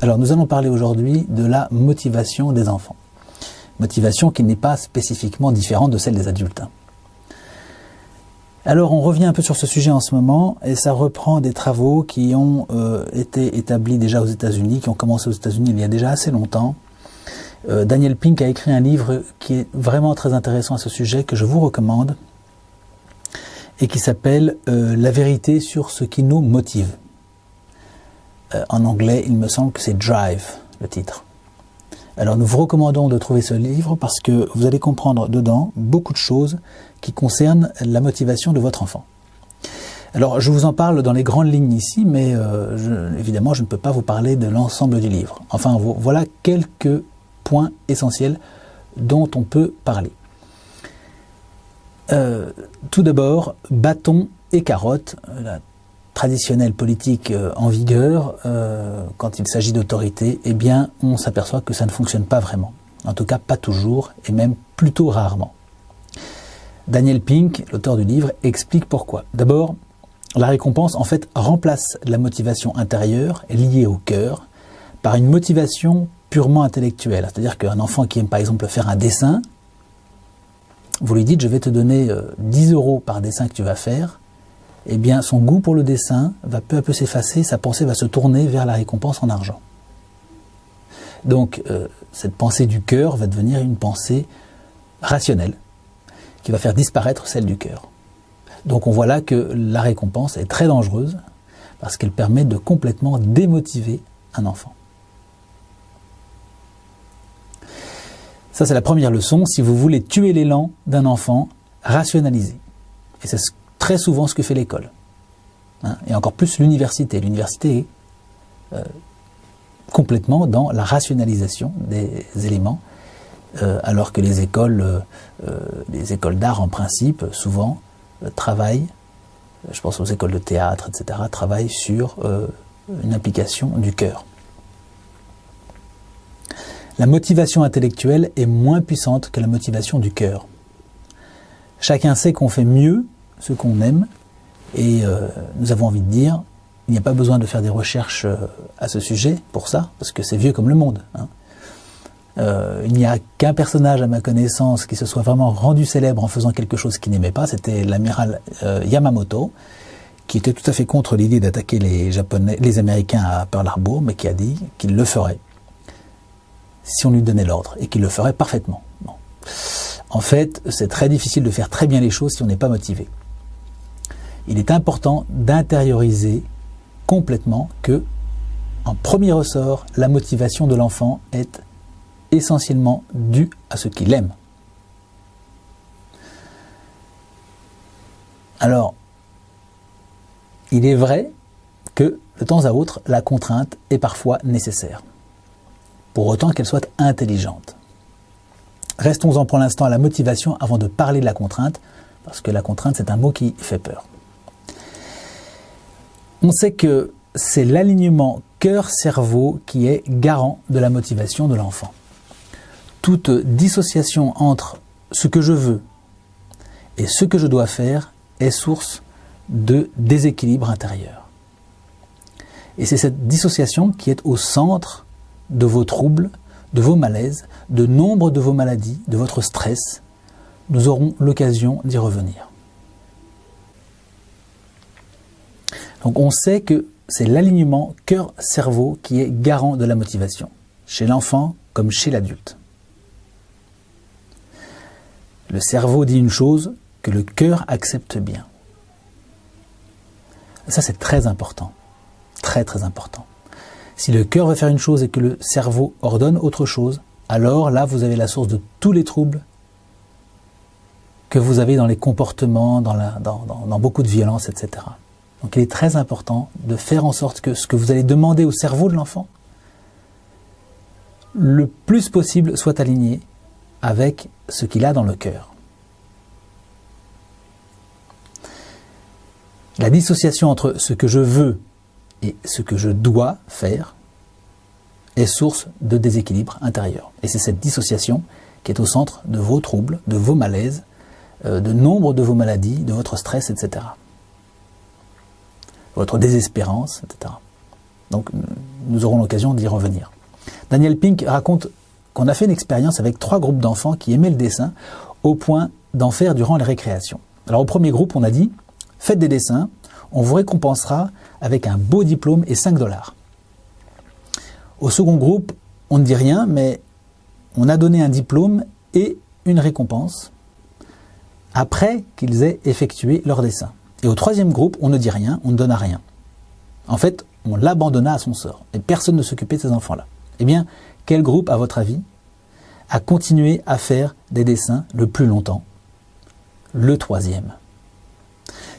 Alors nous allons parler aujourd'hui de la motivation des enfants. Motivation qui n'est pas spécifiquement différente de celle des adultes. Alors on revient un peu sur ce sujet en ce moment et ça reprend des travaux qui ont été établis déjà aux États-Unis, qui ont commencé aux États-Unis il y a déjà assez longtemps. Daniel Pink a écrit un livre qui est vraiment très intéressant à ce sujet, que je vous recommande, et qui s'appelle « La vérité sur ce qui nous motive ». En anglais, il me semble que c'est « Drive », le titre. Alors nous vous recommandons de trouver ce livre parce que vous allez comprendre dedans beaucoup de choses qui concernent la motivation de votre enfant. Alors je vous en parle dans les grandes lignes ici, mais évidemment je ne peux pas vous parler de l'ensemble du livre. Enfin voilà quelques points essentiels dont on peut parler. Tout d'abord, bâton et carotte, la traditionnelle politique en vigueur, quand il s'agit d'autorité, eh bien, on s'aperçoit que ça ne fonctionne pas vraiment. En tout cas, pas toujours, et même plutôt rarement. Daniel Pink, l'auteur du livre, explique pourquoi. D'abord, la récompense, en fait, remplace la motivation intérieure, liée au cœur, par une motivation purement intellectuelle. C'est-à-dire qu'un enfant qui aime, par exemple, faire un dessin, vous lui dites, je vais te donner 10 € par dessin que tu vas faire, eh bien, son goût pour le dessin va peu à peu s'effacer, sa pensée va se tourner vers la récompense en argent. Donc, cette pensée du cœur va devenir une pensée rationnelle, qui va faire disparaître celle du cœur. Donc, on voit là que la récompense est très dangereuse, parce qu'elle permet de complètement démotiver un enfant. Ça, c'est la première leçon. Si vous voulez tuer l'élan d'un enfant, rationalisez. Et c'est très souvent ce que fait l'école. Et encore plus l'université. L'université est complètement dans la rationalisation des éléments, alors que les écoles d'art en principe, souvent, travaillent, je pense aux écoles de théâtre, etc., travaillent sur une implication du cœur. La motivation intellectuelle est moins puissante que la motivation du cœur. Chacun sait qu'on fait mieux ce qu'on aime, et nous avons envie de dire, il n'y a pas besoin de faire des recherches à ce sujet pour ça, parce que c'est vieux comme le monde. Il n'y a qu'un personnage à ma connaissance qui se soit vraiment rendu célèbre en faisant quelque chose qu'il n'aimait pas, c'était l'amiral Yamamoto, qui était tout à fait contre l'idée d'attaquer les Américains à Pearl Harbor, mais qui a dit qu'il le ferait, si on lui donnait l'ordre, et qu'il le ferait parfaitement. Bon. En fait, c'est très difficile de faire très bien les choses si on n'est pas motivé. Il est important d'intérioriser complètement que, en premier ressort, la motivation de l'enfant est essentiellement due à ce qu'il aime. Alors, il est vrai que, de temps à autre, la contrainte est parfois nécessaire, pour autant qu'elle soit intelligente. Restons-en pour l'instant à la motivation avant de parler de la contrainte, parce que la contrainte, c'est un mot qui fait peur. On sait que c'est l'alignement cœur-cerveau qui est garant de la motivation de l'enfant. Toute dissociation entre ce que je veux et ce que je dois faire est source de déséquilibre intérieur. Et c'est cette dissociation qui est au centre de vos troubles, de vos malaises, de nombre de vos maladies, de votre stress. Nous aurons l'occasion d'y revenir. Donc on sait que c'est l'alignement cœur-cerveau qui est garant de la motivation, chez l'enfant comme chez l'adulte. Le cerveau dit une chose que le cœur accepte bien. Ça, c'est très important, très très important. Si le cœur veut faire une chose et que le cerveau ordonne autre chose, alors là, vous avez la source de tous les troubles que vous avez dans les comportements, dans beaucoup de violence, etc. Donc il est très important de faire en sorte que ce que vous allez demander au cerveau de l'enfant, le plus possible soit aligné avec ce qu'il a dans le cœur. La dissociation entre ce que je veux et ce que je dois faire est source de déséquilibre intérieur. Et c'est cette dissociation qui est au centre de vos troubles, de vos malaises, de nombre de vos maladies, de votre stress, etc. Votre désespérance, etc. Donc nous aurons l'occasion d'y revenir. Daniel Pink raconte qu'on a fait une expérience avec 3 groupes d'enfants qui aimaient le dessin au point d'en faire durant les récréations. Alors au premier groupe, on a dit « Faites des dessins, on vous récompensera avec un beau diplôme et 5 $. » Au second groupe, on ne dit rien, mais on a donné un diplôme et une récompense après qu'ils aient effectué leur dessin. Et au troisième groupe, on ne dit rien, on ne donne rien. En fait, on l'abandonna à son sort et personne ne s'occupait de ces enfants-là. Eh bien, quel groupe, à votre avis, a continué à faire des dessins le plus longtemps? Le troisième.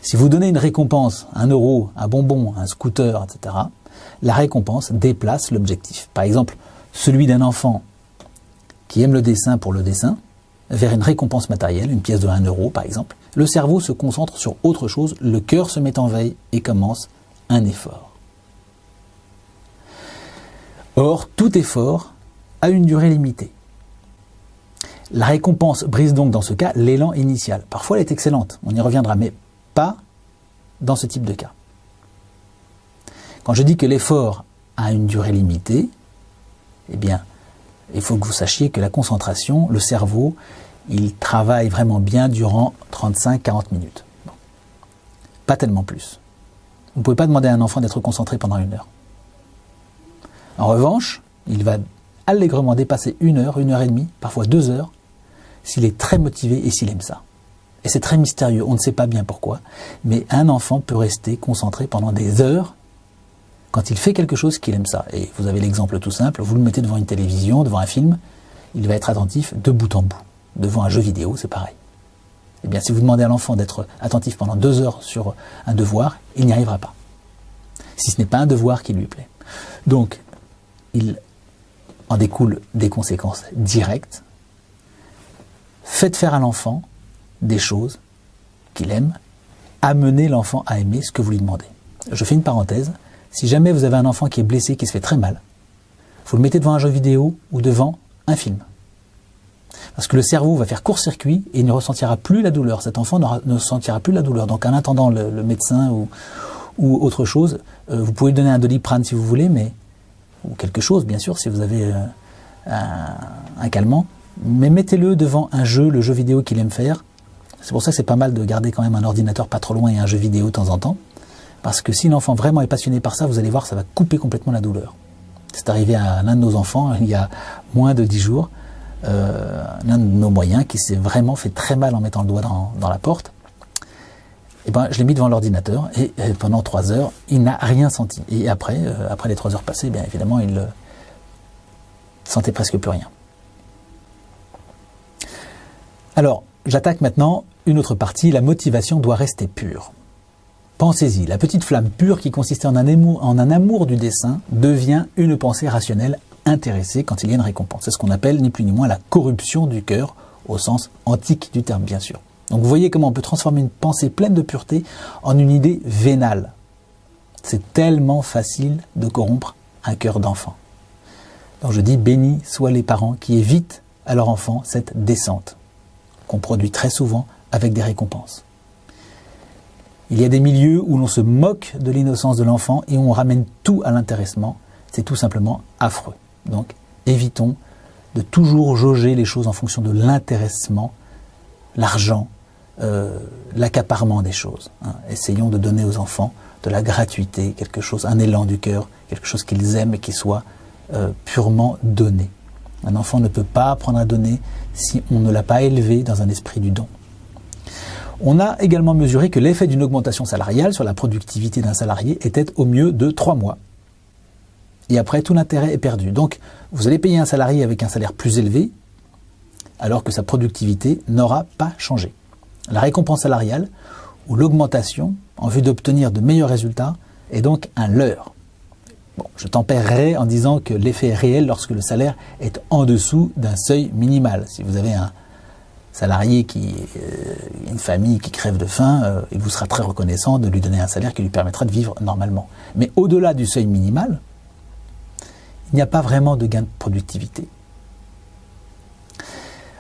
Si vous donnez une récompense, 1 €, un bonbon, un scooter, etc., la récompense déplace l'objectif. Par exemple, celui d'un enfant qui aime le dessin pour le dessin, vers une récompense matérielle, une pièce de 1 € par exemple, le cerveau se concentre sur autre chose, le cœur se met en veille et commence un effort. Or, tout effort a une durée limitée. La récompense brise donc dans ce cas l'élan initial. Parfois elle est excellente, on y reviendra, mais pas dans ce type de cas. Quand je dis que l'effort a une durée limitée, eh bien, il faut que vous sachiez que la concentration, le cerveau, il travaille vraiment bien durant 35-40 minutes. Bon. Pas tellement plus. Vous ne pouvez pas demander à un enfant d'être concentré pendant 1 heure. En revanche, il va allègrement dépasser 1 heure, 1 heure et demie, parfois 2 heures, s'il est très motivé et s'il aime ça. Et c'est très mystérieux, on ne sait pas bien pourquoi, mais un enfant peut rester concentré pendant des heures quand il fait quelque chose qu'il aime ça. Et vous avez l'exemple tout simple, vous le mettez devant une télévision, devant un film, il va être attentif de bout en bout. Devant un jeu vidéo, c'est pareil. Eh bien, si vous demandez à l'enfant d'être attentif pendant 2 heures sur un devoir, il n'y arrivera pas. Si ce n'est pas un devoir qui lui plaît. Donc, il en découle des conséquences directes. Faites faire à l'enfant des choses qu'il aime. Amenez l'enfant à aimer ce que vous lui demandez. Je fais une parenthèse. Si jamais vous avez un enfant qui est blessé, qui se fait très mal, vous le mettez devant un jeu vidéo ou devant un film. Parce que le cerveau va faire court-circuit et il ne ressentira plus la douleur. Cet enfant ne ressentira plus la douleur. Donc en attendant le médecin ou autre chose, vous pouvez lui donner un Doliprane si vous voulez, ou quelque chose bien sûr si vous avez un calmant, mais mettez-le devant un jeu, le jeu vidéo qu'il aime faire. C'est pour ça que c'est pas mal de garder quand même un ordinateur pas trop loin et un jeu vidéo de temps en temps. Parce que si l'enfant vraiment est passionné par ça, vous allez voir, ça va couper complètement la douleur. C'est arrivé à l'un de nos enfants il y a moins de 10 jours. L'un de nos moyens qui s'est vraiment fait très mal en mettant le doigt dans la porte. Et ben, je l'ai mis devant l'ordinateur et pendant 3 heures, il n'a rien senti. Et après les 3 heures passées, bien évidemment, il ne sentait presque plus rien. Alors, j'attaque maintenant une autre partie, la motivation doit rester pure. Pensez-y, la petite flamme pure qui consistait en un amour du dessin devient une pensée rationnelle intéressée quand il y a une récompense. C'est ce qu'on appelle ni plus ni moins la corruption du cœur, au sens antique du terme bien sûr. Donc vous voyez comment on peut transformer une pensée pleine de pureté en une idée vénale. C'est tellement facile de corrompre un cœur d'enfant. Donc je dis bénis soient les parents qui évitent à leur enfant cette descente, qu'on produit très souvent avec des récompenses. Il y a des milieux où l'on se moque de l'innocence de l'enfant et on ramène tout à l'intéressement. C'est tout simplement affreux. Donc, évitons de toujours jauger les choses en fonction de l'intéressement, l'argent, l'accaparement des choses. Essayons de donner aux enfants de la gratuité, quelque chose, un élan du cœur, quelque chose qu'ils aiment et qui soit purement donné. Un enfant ne peut pas apprendre à donner si on ne l'a pas élevé dans un esprit du don. On a également mesuré que l'effet d'une augmentation salariale sur la productivité d'un salarié était au mieux de 3 mois. Et après, tout l'intérêt est perdu. Donc, vous allez payer un salarié avec un salaire plus élevé, alors que sa productivité n'aura pas changé. La récompense salariale, ou l'augmentation, en vue d'obtenir de meilleurs résultats, est donc un leurre. Bon, je tempérerai en disant que l'effet est réel lorsque le salaire est en dessous d'un seuil minimal. Si vous avez un salarié une famille qui crève de faim, il vous sera très reconnaissant de lui donner un salaire qui lui permettra de vivre normalement. Mais au-delà du seuil minimal, il n'y a pas vraiment de gain de productivité.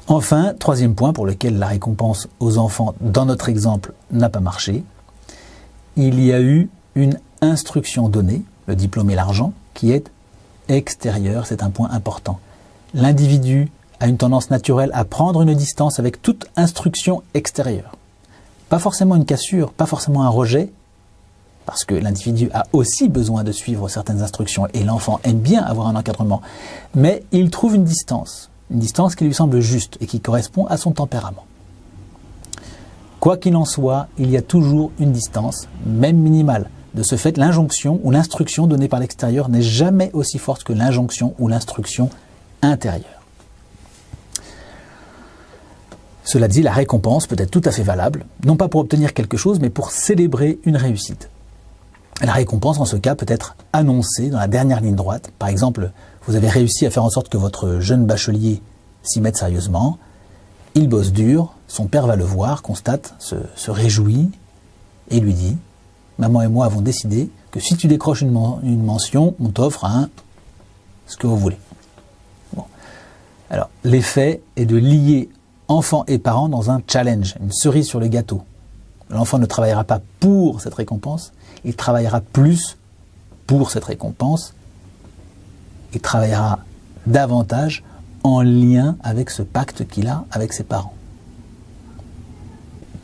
Enfin, troisième point pour lequel la récompense aux enfants, dans notre exemple, n'a pas marché, il y a eu une instruction donnée, le diplôme et l'argent, qui est extérieur, c'est un point important. L'individu a une tendance naturelle à prendre une distance avec toute instruction extérieure. Pas forcément une cassure, pas forcément un rejet, parce que l'individu a aussi besoin de suivre certaines instructions et l'enfant aime bien avoir un encadrement, mais il trouve une distance qui lui semble juste et qui correspond à son tempérament. Quoi qu'il en soit, il y a toujours une distance, même minimale. De ce fait, l'injonction ou l'instruction donnée par l'extérieur n'est jamais aussi forte que l'injonction ou l'instruction intérieure. Cela dit, la récompense peut être tout à fait valable, non pas pour obtenir quelque chose, mais pour célébrer une réussite. La récompense, en ce cas, peut être annoncée dans la dernière ligne droite. Par exemple, vous avez réussi à faire en sorte que votre jeune bachelier s'y mette sérieusement. Il bosse dur, son père va le voir, constate, se réjouit et lui dit « Maman et moi avons décidé que si tu décroches une mention, on t'offre ce que vous voulez. » Bon. Alors, l'effet est de lier enfant et parents dans un challenge, une cerise sur le gâteau. L'enfant ne travaillera pas pour cette récompense, il travaillera plus pour cette récompense, il travaillera davantage en lien avec ce pacte qu'il a avec ses parents.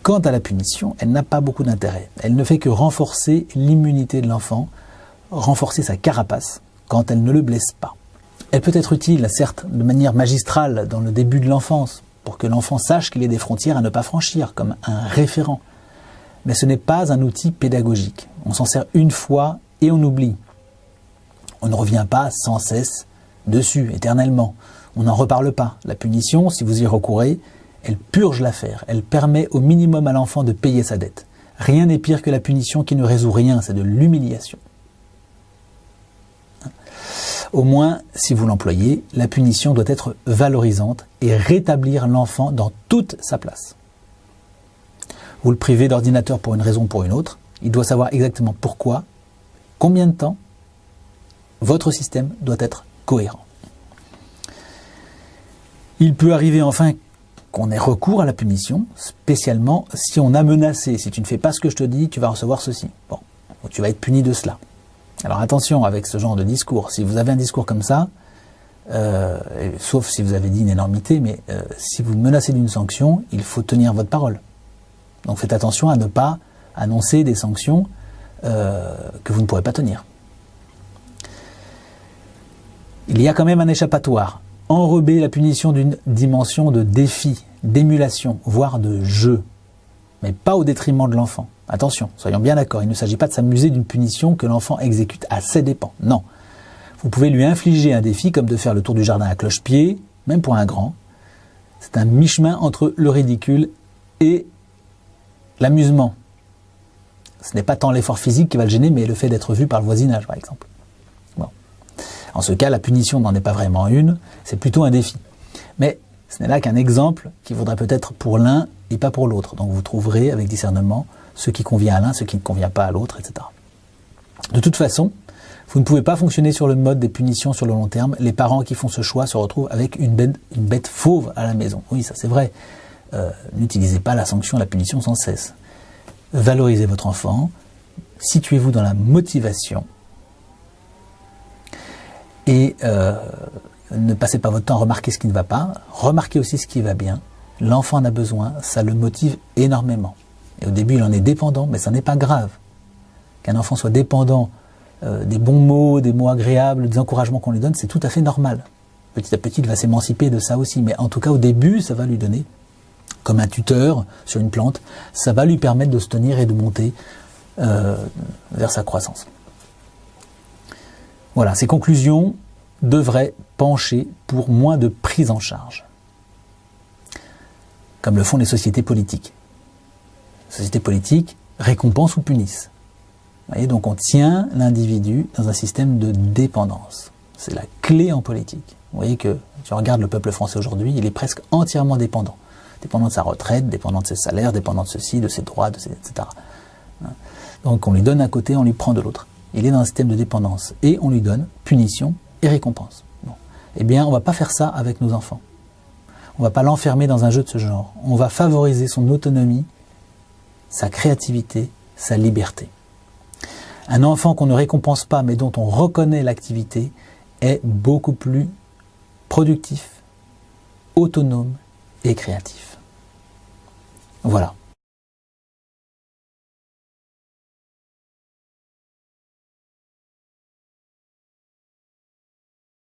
Quant à la punition, elle n'a pas beaucoup d'intérêt. Elle ne fait que renforcer l'immunité de l'enfant, renforcer sa carapace quand elle ne le blesse pas. Elle peut être utile, certes, de manière magistrale dans le début de l'enfance, pour que l'enfant sache qu'il y a des frontières à ne pas franchir, comme un référent. Mais ce n'est pas un outil pédagogique. On s'en sert une fois et on oublie. On ne revient pas sans cesse dessus, éternellement. On n'en reparle pas. La punition, si vous y recourez, elle purge l'affaire. Elle permet au minimum à l'enfant de payer sa dette. Rien n'est pire que la punition qui ne résout rien, c'est de l'humiliation. Au moins, si vous l'employez, la punition doit être valorisante et rétablir l'enfant dans toute sa place. Vous le privez d'ordinateur pour une raison ou pour une autre, il doit savoir exactement pourquoi, combien de temps. Votre système doit être cohérent. Il peut arriver enfin qu'on ait recours à la punition, spécialement si on a menacé. Si tu ne fais pas ce que je te dis, tu vas recevoir ceci. Bon, tu vas être puni de cela. Alors attention avec ce genre de discours. Si vous avez un discours comme ça, sauf si vous avez dit une énormité, mais si vous menacez d'une sanction, il faut tenir votre parole. Donc faites attention à ne pas annoncer des sanctions que vous ne pourrez pas tenir. Il y a quand même un échappatoire. Enrober la punition d'une dimension de défi, d'émulation, voire de jeu. Mais pas au détriment de l'enfant. Attention, soyons bien d'accord, il ne s'agit pas de s'amuser d'une punition que l'enfant exécute à ses dépens. Non. Vous pouvez lui infliger un défi comme de faire le tour du jardin à cloche-pied, même pour un grand. C'est un mi-chemin entre le ridicule et l'amusement. Ce n'est pas tant l'effort physique qui va le gêner, mais le fait d'être vu par le voisinage, par exemple. Bon. En ce cas, la punition n'en est pas vraiment une, c'est plutôt un défi. Mais ce n'est là qu'un exemple qui vaudrait peut-être pour l'un et pas pour l'autre. Donc vous trouverez avec discernement ce qui convient à l'un, ce qui ne convient pas à l'autre, etc. De toute façon, vous ne pouvez pas fonctionner sur le mode des punitions sur le long terme. Les parents qui font ce choix se retrouvent avec une bête fauve à la maison. Oui, ça c'est vrai. N'utilisez pas la sanction, la punition sans cesse. Valorisez votre enfant, situez-vous dans la motivation et ne passez pas votre temps à remarquer ce qui ne va pas, remarquez aussi ce qui va bien. L'enfant en a besoin, ça le motive énormément. Et au début, il en est dépendant, mais ça n'est pas grave. Qu'un enfant soit dépendant des bons mots, des mots agréables, des encouragements qu'on lui donne, c'est tout à fait normal. Petit à petit, il va s'émanciper de ça aussi. Mais en tout cas, au début, ça va lui donner, comme un tuteur sur une plante, ça va lui permettre de se tenir et de monter vers sa croissance. Voilà, ces conclusions devraient pencher pour moins de prise en charge, comme le font les sociétés politiques. Les sociétés politiques récompensent ou punissent. Vous voyez, donc on tient l'individu dans un système de dépendance. C'est la clé en politique. Vous voyez que, si on regarde le peuple français aujourd'hui, il est presque entièrement dépendant. Dépendant de sa retraite, dépendant de ses salaires, dépendant de ceci, de ses droits, etc. Donc on lui donne d'un côté, on lui prend de l'autre. Il est dans un système de dépendance. Et on lui donne punition et récompense. Bon. Eh bien, on ne va pas faire ça avec nos enfants. On ne va pas l'enfermer dans un jeu de ce genre. On va favoriser son autonomie, sa créativité, sa liberté. Un enfant qu'on ne récompense pas mais dont on reconnaît l'activité est beaucoup plus productif, autonome et créatif. Voilà.